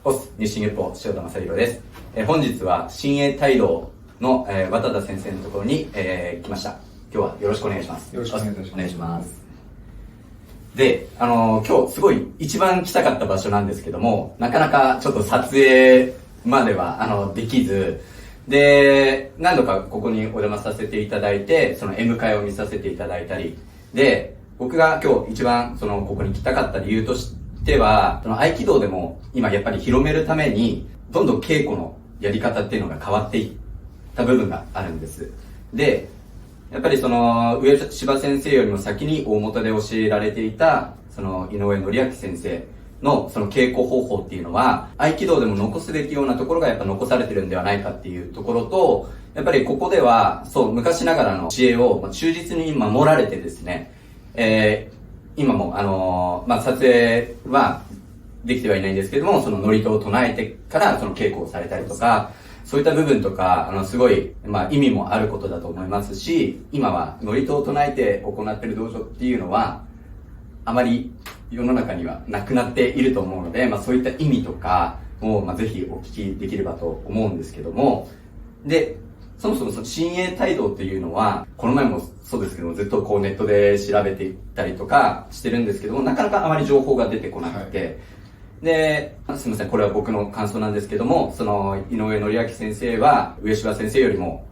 オス日進月歩塩田正宏です。本日は親衛隊道の、渡田先生のところに、来ました。今日はよろしくお願いします。よろしくお願いいたします。お願いします。で、今日すごい一番来たかった場所なんですけども、なかなかちょっと撮影まではできず、で、何度かここにお邪魔させていただいて、そのM会を見させていただいたり、で、僕が今日一番ここに来たかった理由としては、その合気道でも今やっぱり広めるために、どんどん稽古のやり方っていうのが変わっていった部分があるんです。で、やっぱり上柴先生よりも先に大元で教えられていた、井上則明先生の稽古方法っていうのは、合気道でも残すべきようなところがやっぱ残されてるんではないかっていうところと、やっぱりここでは、昔ながらの知恵を忠実に守られてですね、今も撮影はできてはいないんですけれども、祝詞を唱えてから稽古をされたりとか、そういった部分とか、すごい、意味もあることだと思いますし、今は祝詞を唱えて行っている道場っていうのは、あまり世の中にはなくなっていると思うので、そういった意味とかを、ぜひお聞きできればと思うんですけども、で、そもそも親衛隊道っていうのは、この前もそうですけども、ずっとネットで調べていったりとかしてるんですけども、なかなかあまり情報が出てこなくて、はい、で、すみません、これは僕の感想なんですけども、井上則明先生は、上柴先生よりも、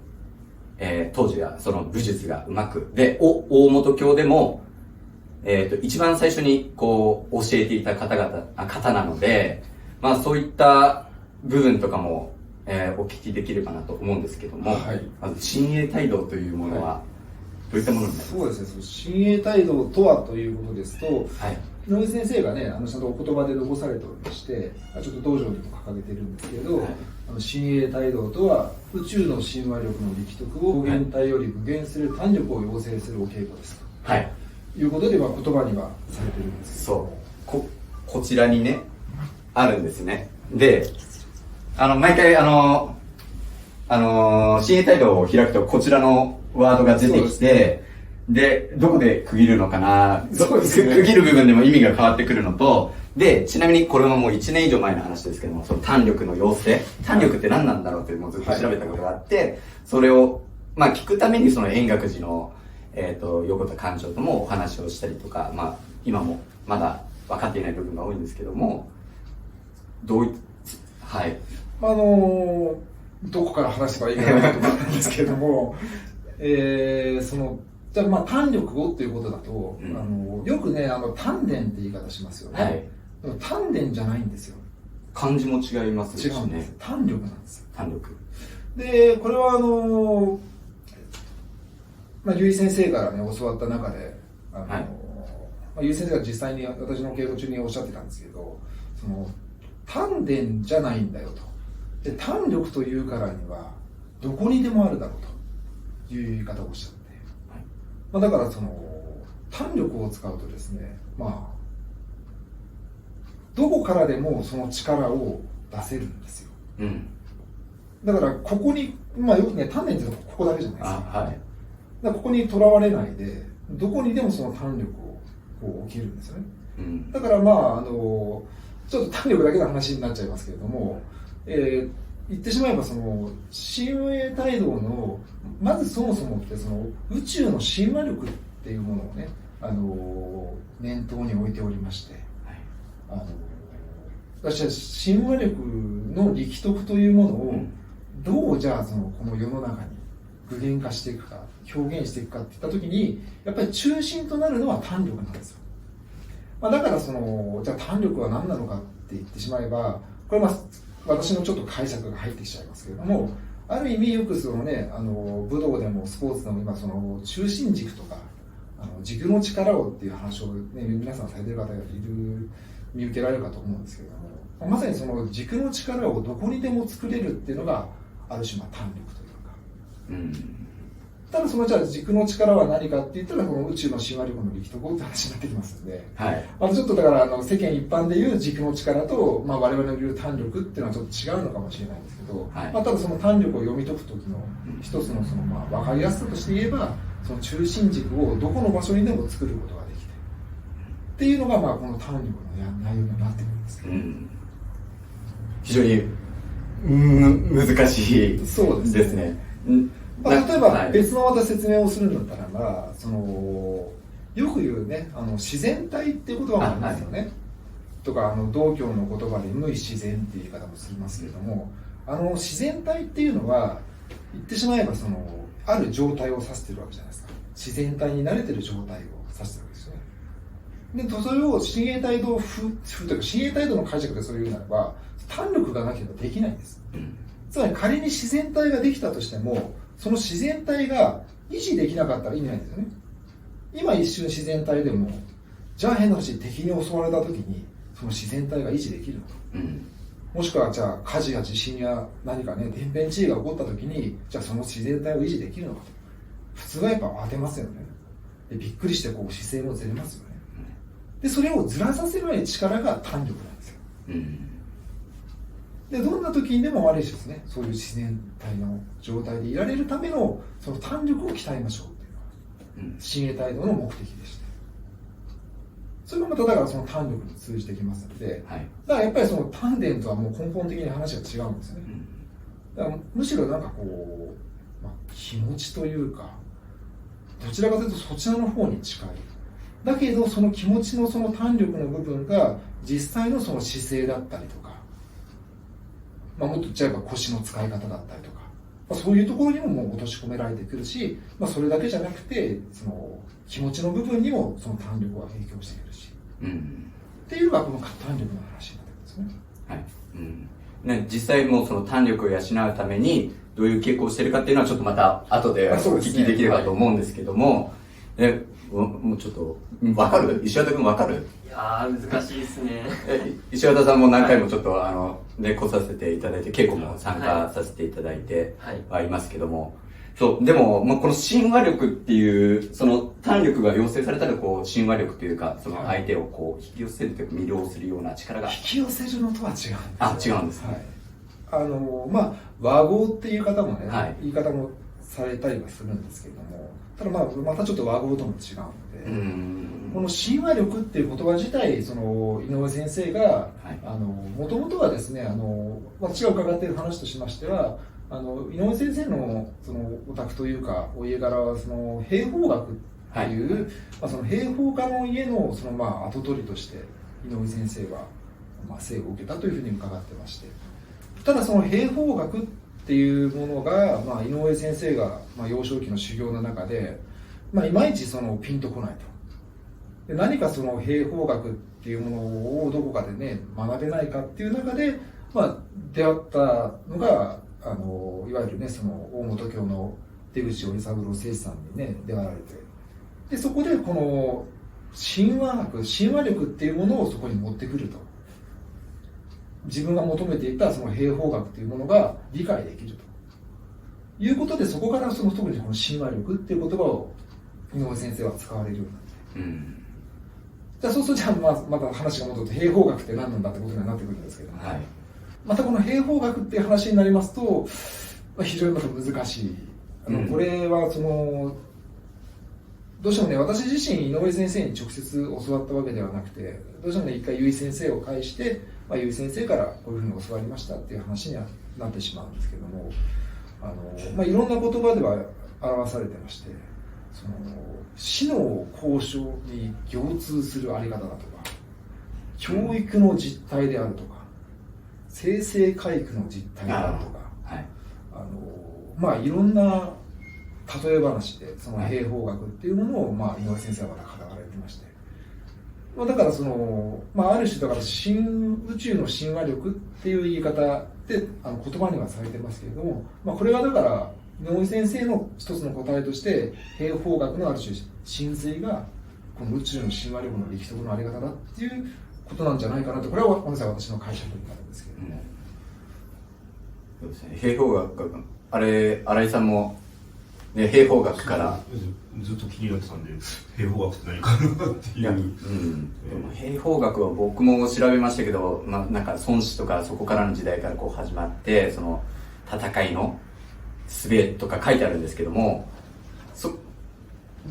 当時は武術がうまく、で、大本教でも、一番最初に教えていた方なので、そういった部分とかも、お聞きできればなと思うんですけども、はい、まず親衛隊道というものは、どういったものになりますか？そうですね、親衛隊道とはということですと、はい、井上先生がね、ちゃんとお言葉で残されておりまして、ちょっと道場にも掲げてるんですけど、はい、親衛隊道とは、宇宙の神話力の力徳を現体より具現する胆力を養成するお稽古ですと。はい。いうことで、言葉にはされてるんですけど。そう。こちらにね、あるんですね。で、毎回親衛隊道を開くとこちらのワードが出てきて、で、どこで区切るのかな、区切る部分でも意味が変わってくるのと、で、ちなみにこれはもう1年以上前の話ですけども、胆力の養成、胆力って何なんだろうってもうずっと調べたことがあって、それを、聞くために円覚寺の、横田館長ともお話をしたりとか、今もまだ分かっていない部分が多いんですけども、はい。どこから話せばいいかなと思うんですけれども、じゃあ胆力をっていうことだと、よくね、丹田って言い方しますよね。はい、丹田じゃないんですよ。漢字も違いますしね。違うんです。胆力なんですよ。胆力。で、これは結衣先生からね、教わった中で、結衣先生が実際に私の稽古中におっしゃってたんですけど、丹田じゃないんだよと。で、胆力というからには、どこにでもあるだろうという言い方をおっしゃって。だから胆力を使うとですね、どこからでもその力を出せるんですよ。うん、だからここに、よくね、丹田っていうのはここだけじゃないですか。はい、だからここにとらわれないで、どこにでもその胆力を置けるんですよね。うん、だからちょっと胆力だけの話になっちゃいますけれども、言ってしまえば親衛隊道のまずそもそもって宇宙の神話力っていうものをね、念頭に置いておりまして、はい、私は神話力の力徳というものをどうじゃあこの世の中に具現化していくか表現していくかっていった時にやっぱり中心となるのは胆力なんですよ。だからじゃあ胆力は何なのかって言ってしまえばこれ私のちょっと解釈が入ってきちゃいますけれども、ある意味よく武道でもスポーツでも今中心軸とか軸の力をっていう話を、ね、皆さんされてる方が見受けられるかと思うんですけれども、まさに軸の力をどこにでも作れるっていうのがある種胆力というか、ただじゃあ軸の力は何かって言ったらこの宇宙の神話力の力徳って話になってきますので、はい、ちょっとだから世間一般でいう軸の力と、我々の言う胆力っていうのはちょっと違うのかもしれないんですけど、はい、ただ胆力を読み解く時の一つの分かりやすさとして言えば中心軸をどこの場所にでも作ることができてっていうのがこの胆力の内容になってくるんですけど、非常に難しいそうですね。例えば別のまた説明をするんだったらば、よく言うね、自然体っていう言葉もありますよね。とか道教の言葉で無為自然っていう言い方もしますけれども、自然体っていうのは言ってしまえばある状態を指してるわけじゃないですか。自然体に慣れてる状態を指してるわけですよね。でそれを親衛隊道風というか親衛隊道の解釈でそれを言うならば、胆力がなければできないんです。つまり仮に自然体ができたとしても、その自然体が維持できなかったら意味ないんですよね。今一瞬自然体でも、じゃあ変な話、敵に襲われた時にその自然体が維持できるのか、もしくはじゃあ火事や地震や何かね天変地異が起こった時に、じゃあその自然体を維持できるのかと、普通はやっぱ当てますよね。でびっくりして姿勢もずれますよね。でそれをずらさせない力が胆力なんですよ。でどんな時にでも悪いしですね、そういう自然体の状態でいられるためのその胆力を鍛えましょうっていうのが親衛隊道の目的でして、それがまただからその胆力に通じてきますので、だからやっぱりその丹田とはもう根本的に話が違うんですよね。だからむしろなんか気持ちというか、どちらかというとそちらの方に近い。だけどその気持ちのその胆力の部分が実際のその姿勢だったりとか、もっと言っちゃえば腰の使い方だったりとか、そういうところにももう落とし込められてくるし、それだけじゃなくてその気持ちの部分にもその胆力は影響してくるし、っていうのがこの胆力の話になってくるんですね。実際もその胆力を養うためにどういう傾向をしているかっていうのはちょっとまた後でお聞きできればと思うんですけども、もうちょっと分かる？石渡君分かる？いやー難しいですね。石渡さんも何回もちょっと来させていただいて、稽古も参加させていただいてはいますけども、そうでも、この親和力っていうその胆力が養成されたら親和力というか、その相手を引き寄せるというか魅了するような力が引き寄せるのとは違うんですよ。違うんですね。和合っていう方もね、言い方もされたりはするんですけれども、ただまたちょっと和合とも違うので、この親和力っていう言葉自体、その井上先生がもともとはですね、私が伺っている話としましては、井上先生のそのお宅というかお家柄はその兵法学っていう、その兵法家の家のその跡取りとして井上先生は生を受けたというふうに伺ってまして、ただその兵法学っていうものが、井上先生が幼少期の修行の中で、いまいちそのピンとこないと。で何かその兵法学っていうものをどこかでね学べないかっていう中で、出会ったのがいわゆるねその大本教の出口折三郎聖司さんにね出会われて、でそこでこの親和学、親和力っていうものをそこに持ってくると、自分が求めていたその兵法学というものが理解できるということで、そこからその特にこの親和力っていう言葉を井上先生は使われるようになって、じゃあそうするとまた話が戻ると兵法学って何なんだってことになってくるんですけども、またこの兵法学っていう話になりますと、非常にまた難しい。これはそのどうしてもね、私自身井上先生に直接教わったわけではなくて、どうしてもね一回由井先生を介して、由井先生からこういうふうに教わりましたっていう話にはなってしまうんですけども、いろんな言葉では表されてまして、その死の交渉に行通するあり方だとか、教育の実態であるとか、生成回復の実態であるとか、いろんな例え話でその兵法学っていうものを井上先生はまた語られてまして、だからその、ある種だから宇宙の親和力っていう言い方で言葉にはされてますけれども、これはだから井上先生の一つの答えとして兵法学のある種真髄がこの宇宙の親和力の力徳のあり方だっていうことなんじゃないかなと、これはごめんなさい私の解釈になるんですけれども、そうですね、兵法学、新井さんも、ね、兵法学からずっと気になってたんで、兵法学って何かなっていう。兵法学は僕も調べましたけど、なんか孫子とかそこからの時代から始まって、その戦いの術とか書いてあるんですけども、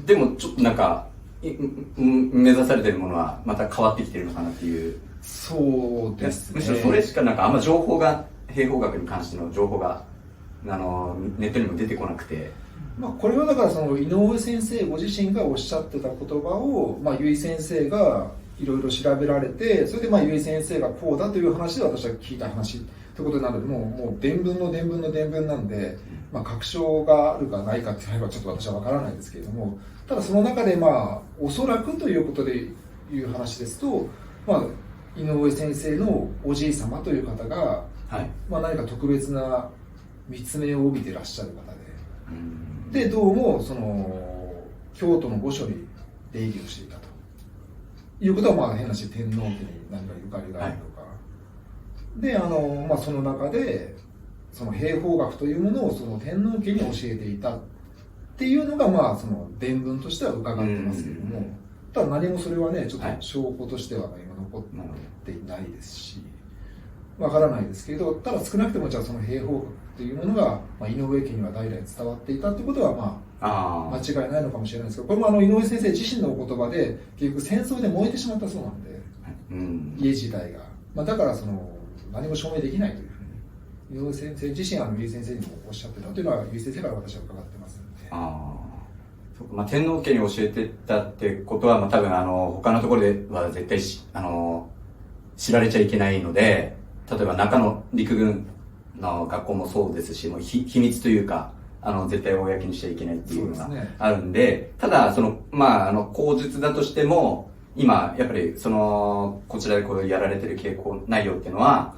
でもちょっとなんか目指されてるものはまた変わってきてるのかなっていう。そうですね。むしろそれしかなんかあんま情報が、兵法学に関しての情報が、ネットにも出てこなくて。まあこれはだからその井上先生ご自身がおっしゃってた言葉を、まあ由井先生がいろいろ調べられて、それでまあ由井先生がこうだという話で私は聞いた話ということになるので、もう伝聞の伝聞の伝聞なんで、まあ確証があるかないかっていうのはちょっと私は分からないですけれども、ただその中でまあおそらくということでいう話ですと、まあ井上先生のおじい様という方が、はい、まあ何か特別な見つめを帯びていらっしゃる方で、でどうもその京都の御所に出入りをしていたということは、まあ変なし天皇家に何かゆかりがあるとか、はい、でまあ、その中でその兵法学というものをその天皇家に教えていたっていうのが、まあその伝聞としては伺ってますけれども、ただ何もそれはねちょっと証拠としては今残っていないですし、わからないですけど、ただ少なくてもじゃあその兵法学というものが、まあ、井上家には代々伝わっていたということは、まあ間違いないのかもしれないですけど、これも井上先生自身のお言葉で結局戦争で燃えてしまったそうなんで、家自体が、まあ、だからその何も証明できないというふうに井上先生自身由井先生にもおっしゃってたというのは由井先生から私は伺ってますので。まあ、天皇家に教えてたってことは、まあ、多分他のところでは絶対知られちゃいけないので、例えば中野陸軍の学校もそうですし、もう秘密というか、絶対公にしちゃいけないっていうのがあるんで、ただ、まあ、口述だとしても、今、やっぱり、こちらでこうやられてる傾向内容っていうのは、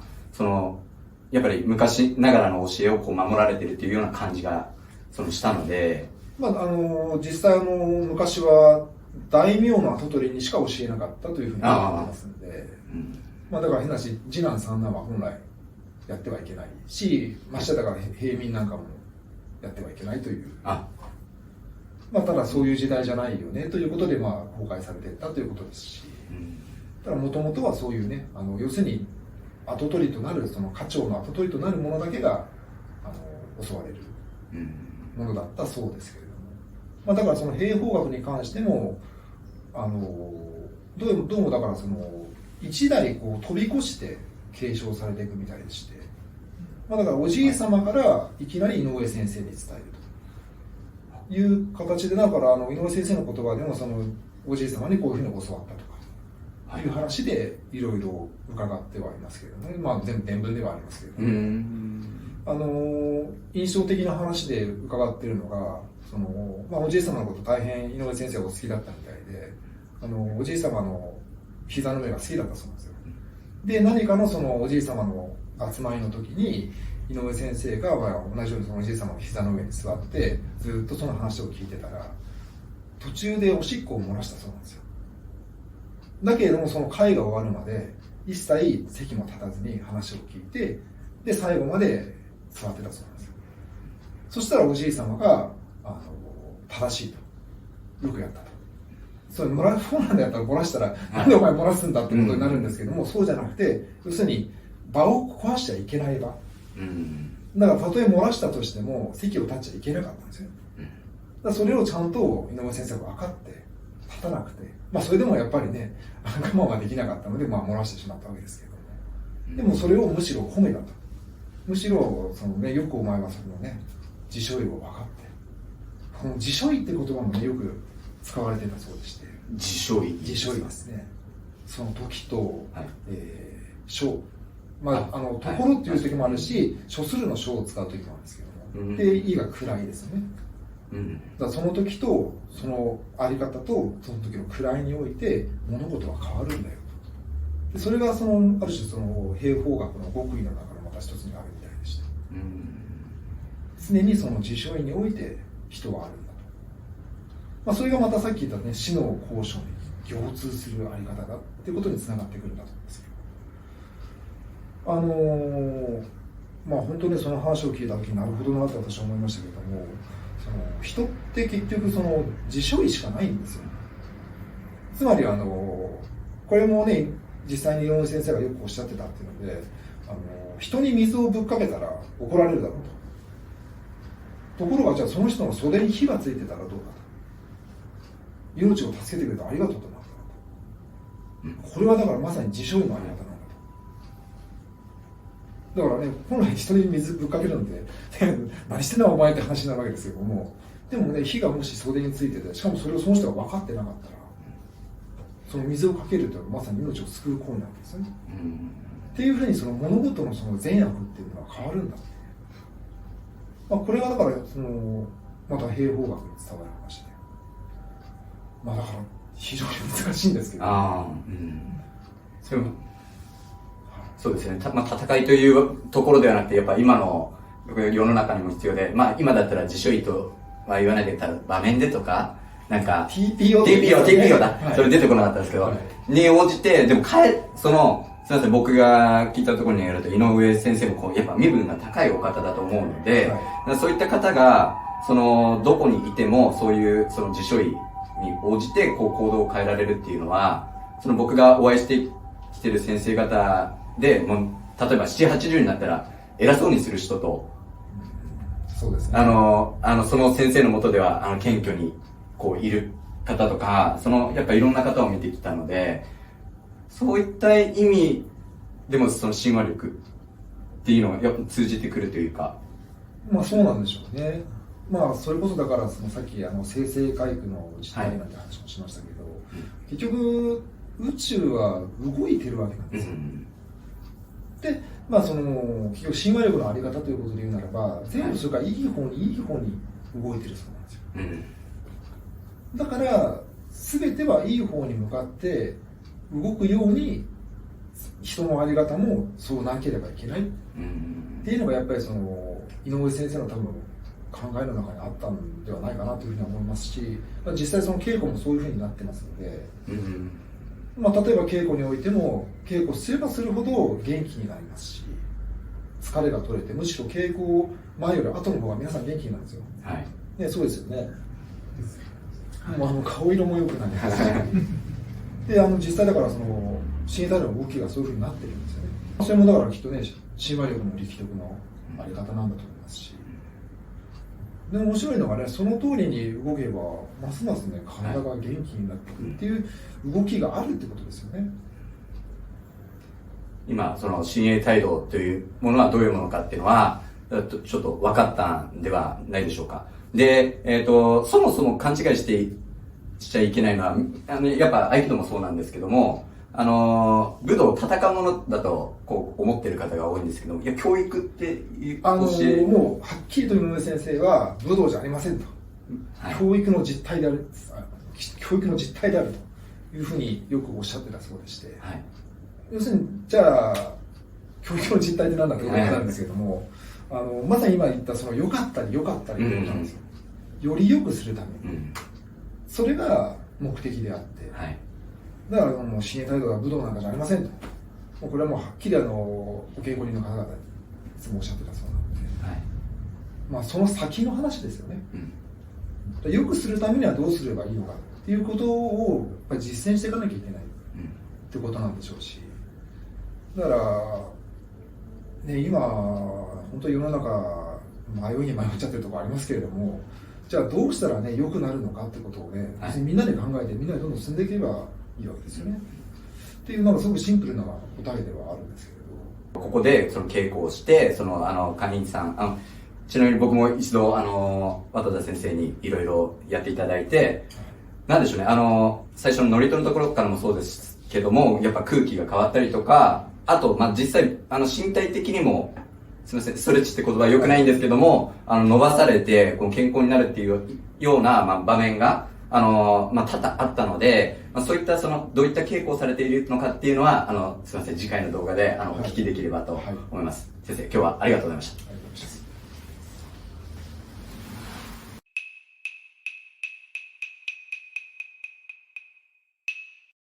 やっぱり昔ながらの教えをこう守られてるっていうような感じが、したので、まあ、実際昔は大名の跡取りにしか教えなかったというふうに言われてますので、まあ、だから変なし次男三男は本来やってはいけないし、ましてだから平民なんかもやってはいけないという、まあ、ただそういう時代じゃないよねということで、まあ、公開されていったということですし、ただもともとはそういうね、要するに跡取りとなるその家長の跡取りとなるものだけが襲われるものだったそうですけれども、まあ、だからその兵法学に関してもどうもだからその一代こう飛び越して継承されていくみたいでして、まあ、だからおじい様からいきなり井上先生に伝えるという形で、だから井上先生の言葉でもそのおじい様にこういうふうに教わったとかいう話でいろいろ伺ってはいますけれどもね、まあ、全部伝聞ではありますけれども、印象的な話で伺っているのがまあ、おじい様のこと大変井上先生がお好きだったみたいで、おじい様の膝の上が好きだったそうなんですよ。で何かのそのおじい様の集まりの時に井上先生が、まあ、同じようにそのおじい様の膝の上に座ってずっとその話を聞いてたら途中でおしっこを漏らしたそうなんですよ。だけれどもその会が終わるまで一切席も立たずに話を聞いて、で最後まで座ってたそうなんですよ。そしたらおじい様が正しいと、よくやったと、そうなんだったら漏らしたらなんでお前漏らすんだってことになるんですけども、そうじゃなくて要するに場を壊しちゃいけない場、だからたとえ漏らしたとしても席を立っちゃいけなかったんですよ。だからそれをちゃんと井上先生が分かって立たなくて、まあそれでもやっぱりね我慢ができなかったので、まあ、漏らしてしまったわけですけども、でもそれをむしろ褒めたと、むしろよくお前はそのね自所意を分かって、この自所意って言葉もねよく使われてたそうでして、自所意ですね。その時と、所、まあところっていう時もあるし、所するの所を使う時もあるんですけども、で意が位ですよね。だからその時とそのあり方とその時の位において物事は変わるんだよと。でそれがある種その兵法学の極意の中のまた一つにあるみたいでして、常にその自所意において人はあるんだと、まあ、それがまたさっき言ったね死の交渉に共通するあり方だっていうことにつながってくるんだと思うんですけど、まあ本当にその話を聞いた時になるほどなと私は思いましたけれども、人って結局自所意しかないんですよ。つまりこれもね実際に井上先生がよくおっしゃってたっていうので、人に水をぶっかけたら怒られるだろうと。ところがじゃあその人の袖に火がついてたらどうかと。命を助けてくれてありがとうとなったと、これはだからまさに自傷医のあり方なんだと。だからね、本来人に水ぶっかけるなんて何してんだお前って話になるわけですけども、でもね、火がもし袖についてて、しかもそれをその人が分かってなかったら、その水をかけるというのはまさに命を救う行為なんですよね。っていうふうにその物事のその善悪っていうのは変わるんだって、これがだからそのまた兵法学に伝わる話で、だから非常に難しいんですけど、そうですね、戦いというところではなくて、やっぱ今の世の中にも必要で、今だったら自主医とは言わないでたら場面でとか、なんか TPO だ、はい、それ出てこなかったんですけど、に応じて、でもすみません、僕が聞いたところによると、井上先生もやっぱ身分が高いお方だと思うので、そういった方が、どこにいても、そういう、自主医に応じて、行動を変えられるっていうのは、僕がお会いしてきてる先生方で、もう、例えば7、80になったら、偉そうにする人と、そうですね。その先生の下では、謙虚に、いる方とか、やっぱいろんな方を見てきたので、そういった意味でも親和力っていうのがやっぱ通じてくるというか。そうなんでしょうね。それこそだからさっき生成回復の実態なんて話もしましたけど、結局宇宙は動いてるわけなんですよ。で、結局親和力のあり方ということで言うならば、全部それからいい方に動いてるそうなんですよ。だから全てはいい方に向かって動くように人のあり方もそうなければいけないっていうのがやっぱり井上先生の多分考えの中にあったんではないかなというふうに思いますし、実際稽古もそういうふうになってますので、例えば稽古においても稽古すればするほど元気になりますし、疲れが取れてむしろ稽古前より後の方が皆さん元気になるんですよ。ね、そうですよね。顔色も良くなりますしで実際だから親衛隊の動きがそういうふうになってるんですよね。それもだからきっとね、親和力の力得のあり方なんだと思いますし、でも面白いのがね、その通りに動けばますますね、体が元気になってくるっていう動きがあるってことですよね。今親衛態度というものはどういうものかっていうのはちょっと分かったんではないでしょうか。で、そもそも勘違いしちゃいけないのは、やっぱ合気道もそうなんですけども、武道を戦うものだと思ってる方が多いんですけども、いや、教育っていうもうはっきりと井上先生は武道じゃありませんと、教育の実態である、教育の実態であるというふうによくおっしゃってたそうでして、要するにじゃあ教育の実態って何だということなんですけども、まさに今言った良かったりということなんですよ。より良くするために、それが目的であって、だからもう親衛態度は武道なんかじゃありませんと、もうこれはもうはっきりお稽古人の方々にいつもおっしゃってたそうなので、その先の話ですよね。良くするためにはどうすればいいのかっていうことをやっぱり実践していかなきゃいけないってことなんでしょうし、だからね、今本当に世の中迷いに迷っちゃってるところありますけれども、じゃあどうしたらね良くなるのかってことをね、別にみんなで考えてみんなでどんどん進んでいけばいいわけですよね。っていうすごくシンプルな答えではあるんですけれど、ここで稽古をして管理人さんちなみに僕も一度渡田先生にいろいろやっていただいて、なんでしょうね、最初の祝詞のところからもそうですけども、やっぱ空気が変わったりとか、あと実際身体的にも、すみません、ストレッチって言葉は良くないんですけども、伸ばされて健康になるっていうような、場面が多々あったので、そういったどういった稽古をされているのかっていうのはすみません、次回の動画でお聞きできればと思います。先生、今日はありがとうございました。